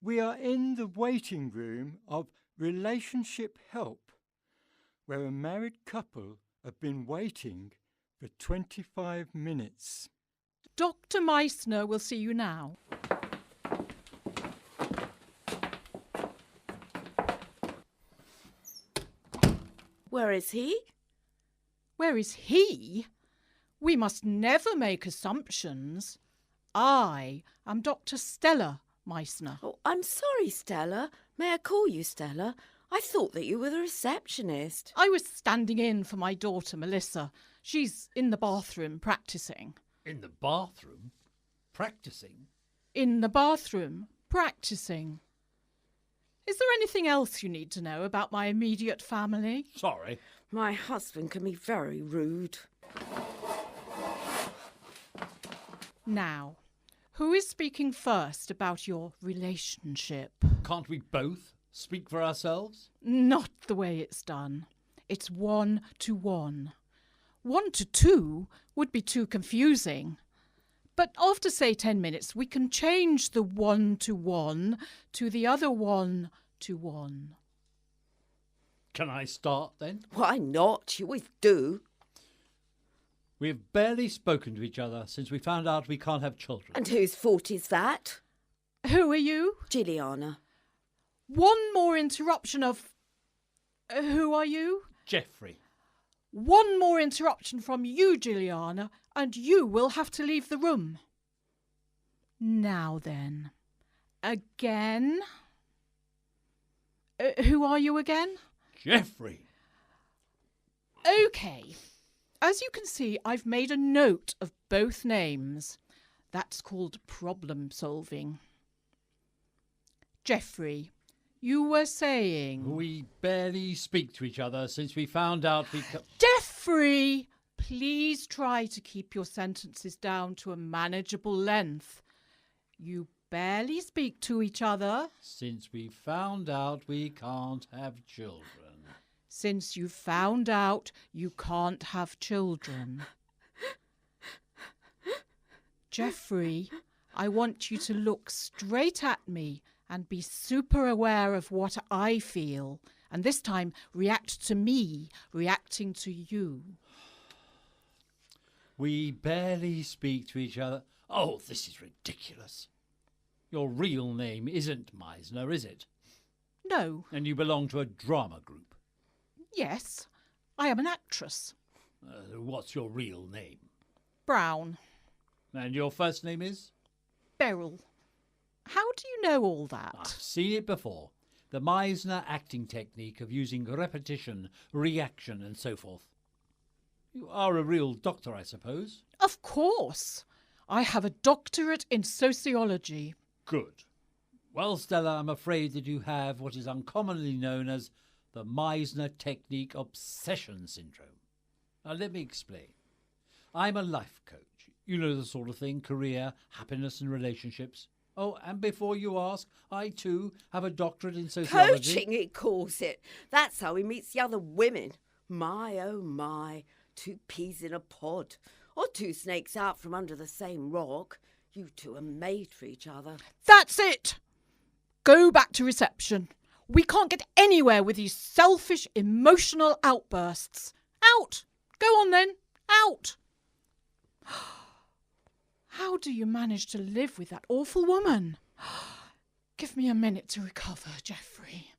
We are in the waiting room of Relationship Help, where a married couple have been waiting for 25 minutes. Dr. Meisner will see you now. Where is he? Where is he? We must never make assumptions. I am Dr. Stella Meisner. Oh, I'm sorry, Stella. May I call you Stella? I thought that you were the receptionist. I was standing in for my daughter, Melissa. She's in the bathroom practising. In the bathroom? Practising? In the bathroom practising. Is there anything else you need to know about my immediate family? Sorry. My husband can be very rude. Now, who is speaking first about your relationship? Can't we both speak for ourselves? Not the way it's done. It's 1-to-1. 1-to-2 would be too confusing. But after, say, 10 minutes, we can change the 1-to-1 to the other 1-to-1. Can I start then? Why not? You always do. We've barely spoken to each other since we found out we can't have children. And whose fault is that? Who are you? Gilliana. One more interruption of... who are you? Geoffrey. One more interruption from you, Gilliana, and you will have to leave the room. Now then. Again? Who are you again? Geoffrey. OK. As you can see, I've made a note of both names. That's called problem solving. Geoffrey, you were saying... We barely speak to each other since we found out we... Geoffrey, please try to keep your sentences down to a manageable length. You barely speak to each other. Since we found out we can't have children. Since you found out you can't have children. Geoffrey, I want you to look straight at me and be super aware of what I feel. And this time, react to me, reacting to you. We barely speak to each other. Oh, this is ridiculous. Your real name isn't Meisner, is it? No. And you belong to a drama group. Yes, I am an actress. What's your real name? Brown. And your first name is? Beryl. How do you know all that? I've seen it before. The Meisner acting technique of using repetition, reaction and so forth. You are a real doctor, I suppose? Of course. I have a doctorate in sociology. Good. Well, Stella, I'm afraid that you have what is uncommonly known as the Meisner technique obsession syndrome. Now, let me explain. I'm a life coach. You know the sort of thing, career, happiness and relationships. Oh, and before you ask, I too have a doctorate in sociology. Coaching, he calls it. That's how he meets the other women. My, oh my. 2 peas in a pod. Or 2 snakes out from under the same rock. You two are made for each other. That's it! Go back to reception. We can't get anywhere with these selfish, emotional outbursts. Out! Go on then. Out! How do you manage to live with that awful woman? Give me a minute to recover, Geoffrey.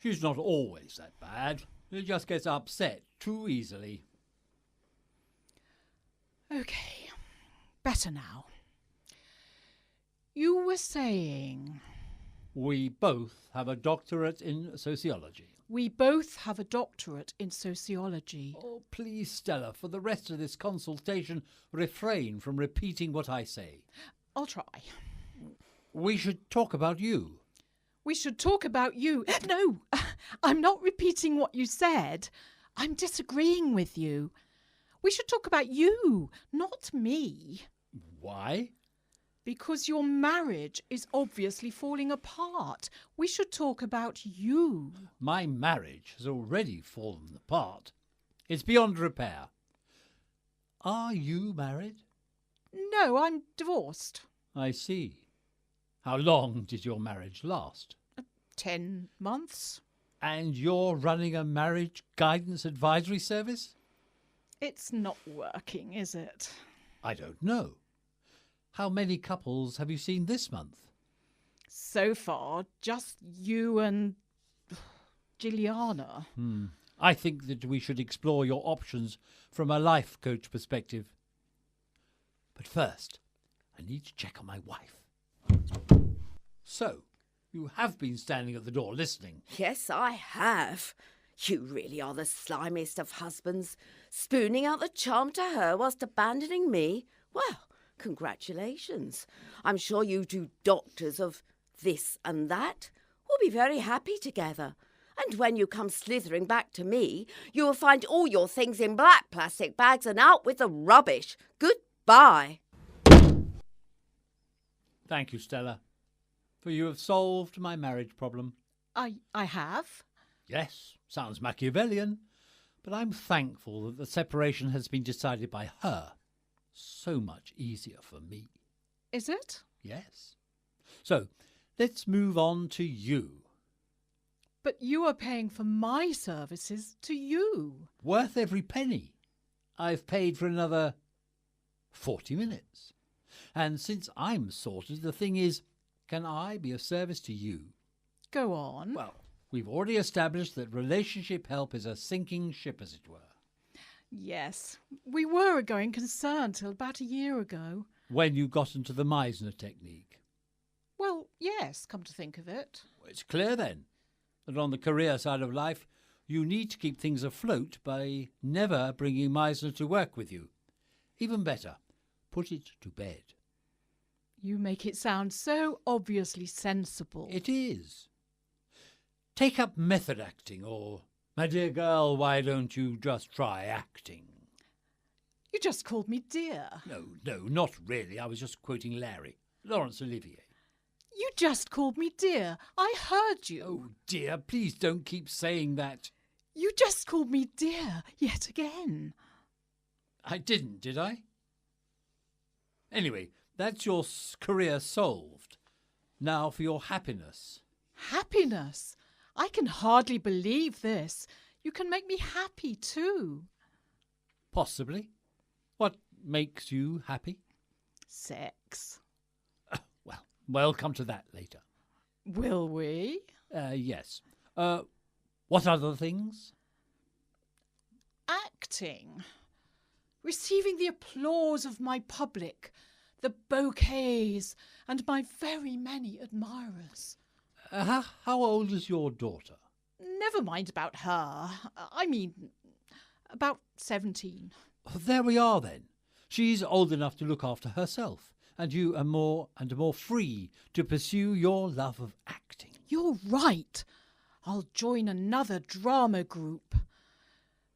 She's not always that bad. She just gets upset too easily. OK. Better now. You were saying... We both have a doctorate in sociology. We both have a doctorate in sociology. Oh, please, Stella, for the rest of this consultation, refrain from repeating what I say. I'll try. We should talk about you. We should talk about you. No, I'm not repeating what you said. I'm disagreeing with you. We should talk about you, not me. Why? Because your marriage is obviously falling apart. We should talk about you. My marriage has already fallen apart. It's beyond repair. Are you married? No, I'm divorced. I see. How long did your marriage last? 10 months. And you're running a marriage guidance advisory service? It's not working, is it? I don't know. How many couples have you seen this month? So far, just you and Gilliana. I think that we should explore your options from a life coach perspective. But first, I need to check on my wife. So, you have been standing at the door listening. Yes, I have. You really are the slimiest of husbands, spooning out the charm to her whilst abandoning me. Well, congratulations. I'm sure you two doctors of this and that will be very happy together. And when you come slithering back to me, you will find all your things in black plastic bags and out with the rubbish. Goodbye. Thank you, Stella, for you have solved my marriage problem. I have? Yes, sounds Machiavellian, but I'm thankful that the separation has been decided by her. So much easier for me. Is it? Yes. So, let's move on to you. But you are paying for my services to you. Worth every penny. I've paid for another 40 minutes. And since I'm sorted, the thing is, can I be of service to you? Go on. Well, we've already established that relationship help is a sinking ship, as it were. Yes, we were a going concern till about a year ago. When you got into the Meisner technique. Well, yes, come to think of it. It's clear then that on the career side of life, you need to keep things afloat by never bringing Meisner to work with you. Even better, put it to bed. You make it sound so obviously sensible. It is. Take up method acting, or, my dear girl, why don't you just try acting? You just called me dear. No, not really. I was just quoting Larry, Laurence Olivier. You just called me dear. I heard you. Oh, dear, please don't keep saying that. You just called me dear yet again. I didn't, did I? Anyway, that's your career solved. Now for your happiness. Happiness? I can hardly believe this. You can make me happy too. Possibly. What makes you happy? Sex. We'll come to that later. Will we? Yes. What other things? Acting. Receiving the applause of my public, the bouquets, and my very many admirers. How old is your daughter? Never mind about her. I mean, about 17. There we are then. She's old enough to look after herself, and you are more free to pursue your love of acting. You're right. I'll join another drama group.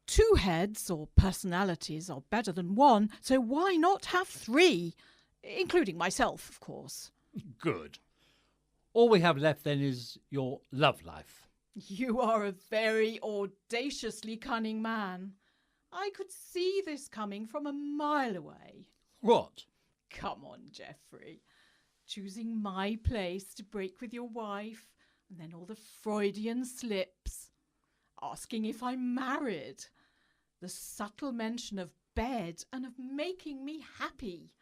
2 heads or personalities are better than one, so why not have 3? Including myself, of course. Good. All we have left then is your love life. You are a very audaciously cunning man. I could see this coming from a mile away. What? Come on, Geoffrey. Choosing my place to break with your wife, and then all the Freudian slips. Asking if I'm married. The subtle mention of bed and of making me happy.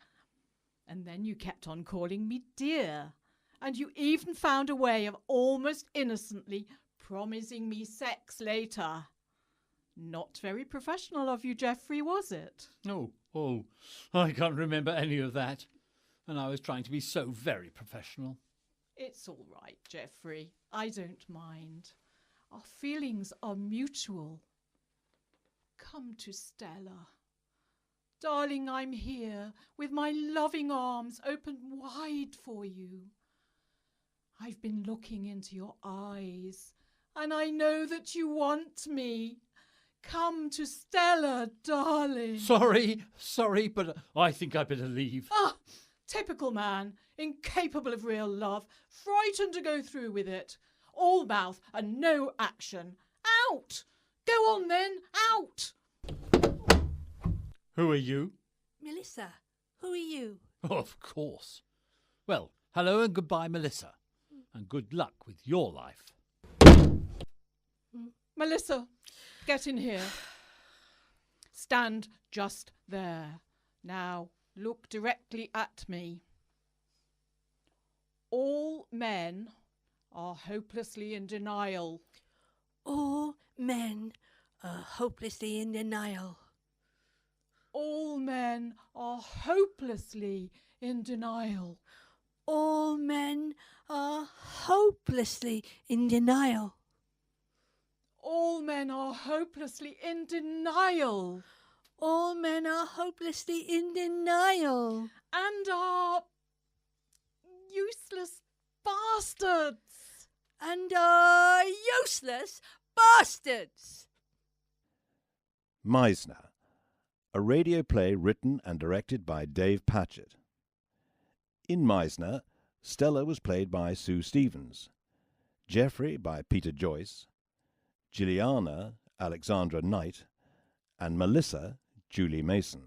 And then you kept on calling me dear. And you even found a way of almost innocently promising me sex later. Not very professional of you, Geoffrey, was it? Oh, I can't remember any of that. And I was trying to be so very professional. It's all right, Geoffrey. I don't mind. Our feelings are mutual. Come to Stella. Darling, I'm here with my loving arms open wide for you. I've been looking into your eyes, and I know that you want me. Come to Stella, darling. Sorry, but I think I'd better leave. Ah, typical man, incapable of real love, frightened to go through with it. All mouth and no action. Out! Go on then, out! Who are you? Melissa, who are you? Oh, of course. Well, Hello and goodbye, Melissa. And good luck with your life. Melissa, get in here. Stand just there. Now, look directly at me. All men are hopelessly in denial. All men are hopelessly in denial. All men are hopelessly in denial. All men are hopelessly in denial. All men are hopelessly in denial. All men are hopelessly in denial. And are useless bastards. And are useless bastards. Meisner, a radio play written and directed by Dave Patchett. In Meisner, Stella was played by Sue Stevens, Geoffrey by Peter Joyce, Gilliana, Alexandra Knight, and Melissa, Julie Mason.